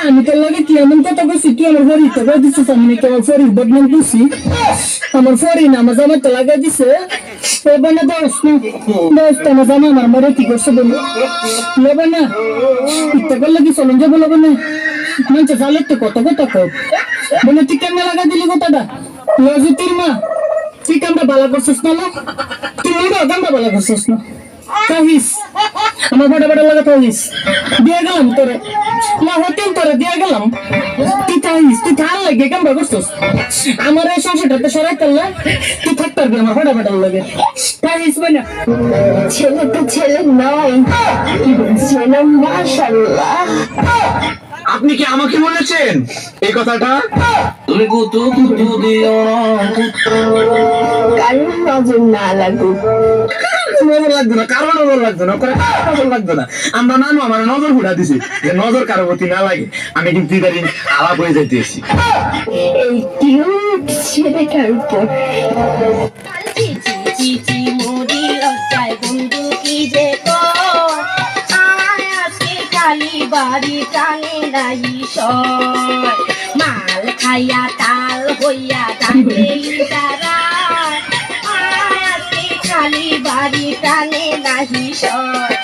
আমি তোর লাগে কি এমন কথা কইছি তুই আমার ফরি তো দিছিস আমি কি আমার ফরি বদনাম করছি আমার ফরি না আমার জামা তো লাগা দিছে এবার না দোস্ত আমার জামা আমার মরে কি করছে বলি লেবে না ইত্যা করলে কি চলুন যাবো লেবে না মানুষ জালে তো কত কথা কর বলে তুই কেমনে লাগা দিলি কথাটা লজিতির মা তুই কেমন বালা করছিস না তুই মনে কেমন বালা করছিস না কাহিস আমার বড় বড় লাগা কাহিস দিয়ে গেলাম তোরে না হতেন তোরে দিয়ে গেলাম তুই কাহিস তুই থাল লাগে কেমন করছিস আমার এই সংসারটাতে সরাই করলে তুই থাকতে পারবি আমার বড় বড় লাগে কাহিস বানা ছেলে তো ছেলে নয় ছেলে মাশাআল্লাহ। আপনি কি আমাকে বলেছেন এই কথাটা? তুমি কুতু কুতু দিও কারণ নজর না লাগুক। নজর লাগবে না, কারো নজর লাগবে না, নজর লাগবে না। আমরা নানু আমার নজর ঘুরা দিছি যে নজর কারো প্রতি না লাগে। আমি কিন্তু ইদারিং আলাপ হয়ে যাইতেছি এই কিউট ছেলেটার উপর। চিচি মুড়ি লজ্জায় বন্ধু কি যে আজকে কালি বাড়ি টানে নাই সয় মাল খাইয়া তাল হইয়া ডাকে তারা আজকে কালি বাড়ি টানে নাই সয়